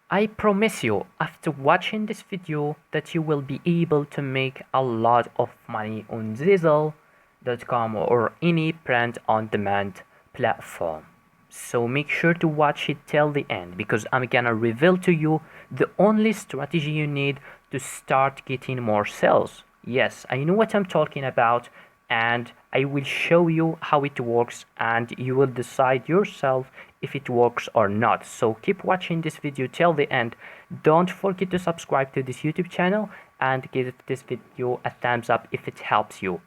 I promise you, after watching this video, that you will be able to make a lot of money on Zazzle.com or any print-on-demand platform. So make sure to watch it till the end because I'm gonna reveal to you the only strategy you need to start getting more sales. Yes, I know what I'm talking about, and I will show you how it works and you will decide yourself if it works or not. So keep watching this video till the end. Don't forget to subscribe to this YouTube channel and give this video a thumbs up if it helps you.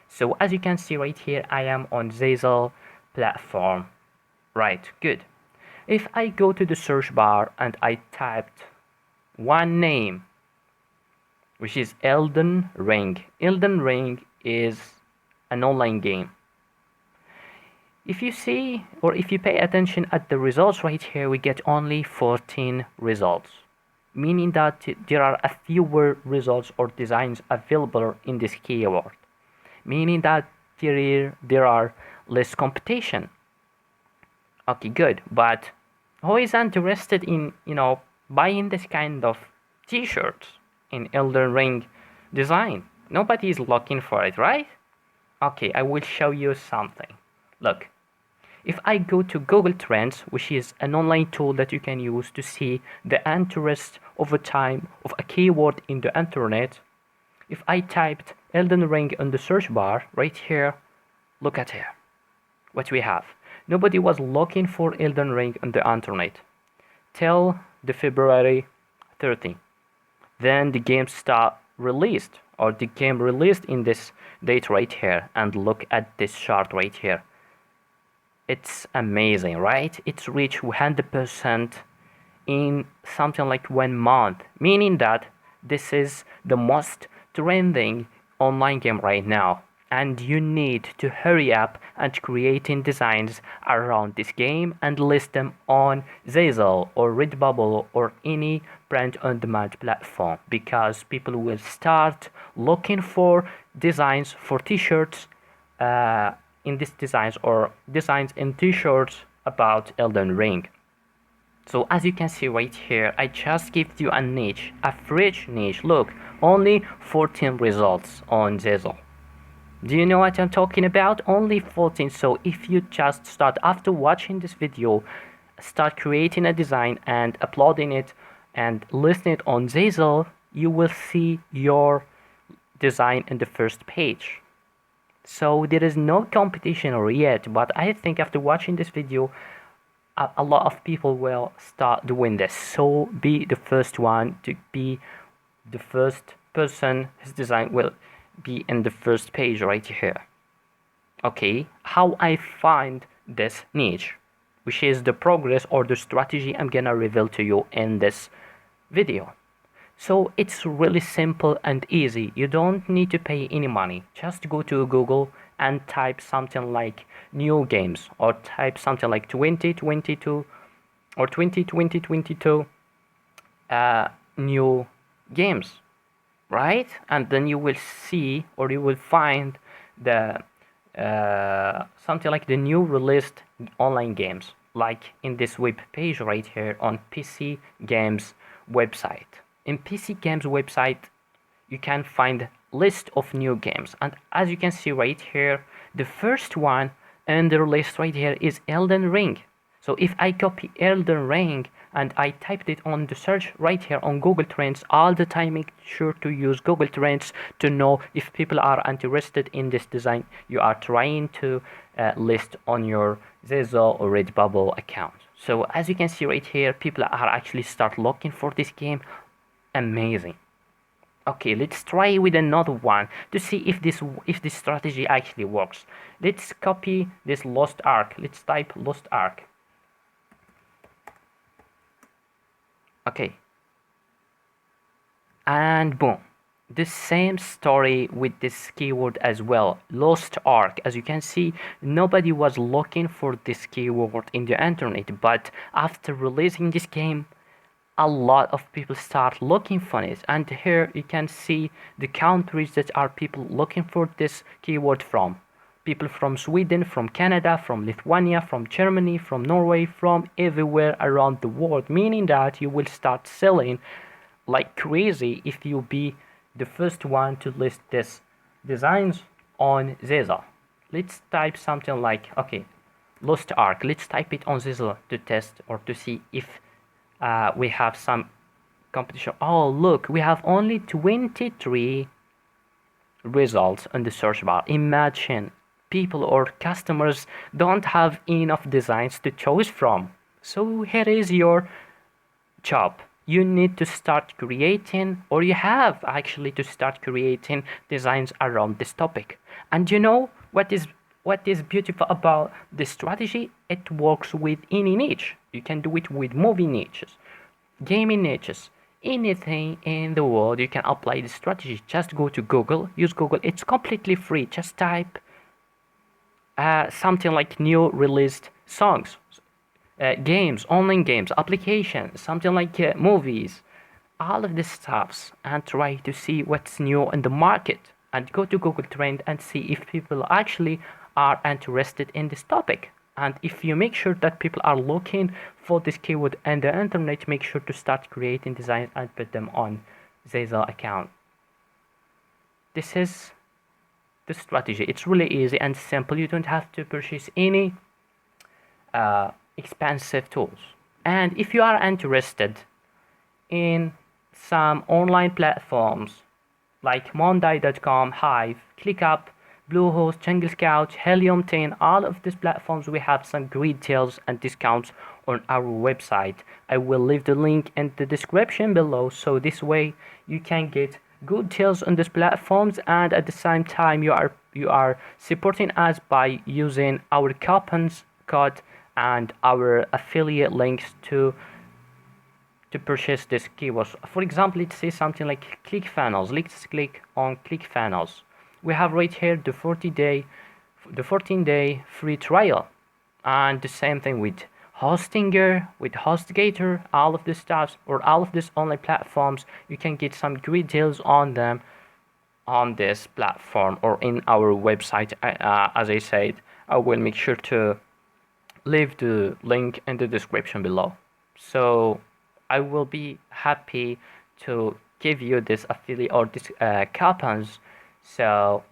So as you can see right here, I am on Zazzle platform. Right, good. If I go to the search bar and I typed one name, which is Elden Ring. Elden Ring is an online game. If you see or if you pay attention at the results right here, we get only 14 results, meaning that there are a fewer results or designs available in this keyword, meaning that there are less competition. Okay, good, but who is interested in buying this kind of t-shirts in Elden Ring design? Nobody is looking for it, right? Okay, I will show you something. Look, if I go to Google Trends, which is an online tool that you can use to see the interest over time of a keyword in the internet, if I typed Elden Ring in the search bar right here, look at here what we have. Nobody was looking for Elden Ring on the internet till the February 13. Then the game start released, or the game released in this date right here, and look at this chart right here. It's amazing, right? It's reached 100% in something like 1 month, meaning that this is the most trending online game right now, and you need to hurry up and creating designs around this game and list them on Zazzle or Redbubble or any print-on-demand platform, because people will start looking for designs for t-shirts in these designs or designs in t-shirts about Elden Ring. So as you can see right here, I just gave you a niche, a fresh niche. Look, only 14 results on Zazzle. Do you know what I'm talking about? Only 14. So if you just start after watching this video, start creating a design and uploading it and listing it on Zazzle, you will see your design in the first page. So there is no competition yet, but I think after watching this video, a lot of people will start doing this. So be the first one to be the first person. His design will be in the first page right here. Okay, how I find this niche, which is the progress or the strategy I'm gonna reveal to you in this video. So it's really simple and easy. You don't need to pay any money. Just go to Google and type something like new games, or type something like 2022 or 2022 new games, right? And then you will see, or you will find the something like the new released online games, like in this web page right here on PC Games website. In PC Games website, you can find list of new games, and as you can see right here, the first one in the list right here is Elden Ring. So if I copy Elden Ring and I typed it on the search right here on Google Trends, all the time make sure to use Google Trends to know if people are interested in this design you are trying to list on your Zazzle or Redbubble account. So as you can see right here, people are actually start looking for this game. Amazing. Okay, let's try with another one to see if this strategy actually works. Let's copy this Lost Ark. Let's type Lost Ark. Okay, and boom, the same story with this keyword as well, Lost Ark. As you can see, nobody was looking for this keyword in the internet, but after releasing this game, a lot of people start looking for it. And here you can see the countries that are people looking for this keyword from. people from Sweden, from Canada, from Lithuania, from Germany, from Norway, from everywhere around the world, meaning that you will start selling like crazy if you be the first one to list these designs on Zazzle. Let's type something like, okay, Lost Ark. Let's type it on Zazzle to test or to see if we have some competition. Oh, look, we have only 23 results in the search bar. Imagine people or customers don't have enough designs to choose from. So here is your job. You need to start creating, or you have actually to start creating designs around this topic. And you know what is beautiful about this strategy? It works with any niche. You can do it with movie niches, gaming niches, anything in the world. You can apply this strategy. Just go to Google, use Google. It's completely free. Just type something like new released songs, games, online games, applications, something like movies, all of these stuffs, and try to see what's new in the market. And go to Google Trend and see if people actually are interested in this topic. And if you make sure that people are looking for this keyword on the internet, make sure to start creating designs and put them on Zazzle account. This is the strategy. It's really easy and simple. You don't have to purchase any expensive tools. And if you are interested in some online platforms like Monday.com, Hive, ClickUp, Bluehost, Jungle Scout, Helium 10, all of these platforms, we have some great deals and discounts on our website. I will leave the link in the description below, so this way you can get good deals on these platforms, and at the same time you are supporting us by using our coupons code and our affiliate links to purchase this keywords. For example, let's say something like ClickFunnels. Let's click on ClickFunnels. We have right here the 14-day free trial, and the same thing with Hostinger, with HostGator, all of this stuff, or all of these online platforms. You can get some great deals on them on this platform or in our website. As I said, I will make sure to leave the link in the description below. So I will be happy to give you this affiliate or this coupons, so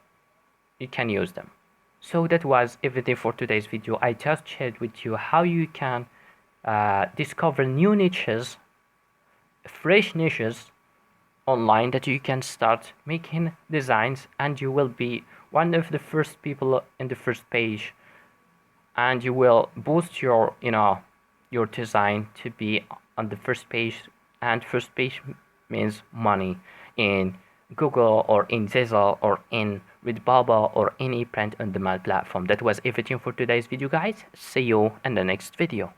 you can use them. So that was everything for today's video. I just shared with you how you can discover new niches, fresh niches online that you can start making designs, and you will be one of the first people in the first page, and you will boost your your design to be on the first page, and first page means money in Google or in Zazzle or in Redbubble or any print on demand platform. That was everything for today's video, guys. See you in the next video.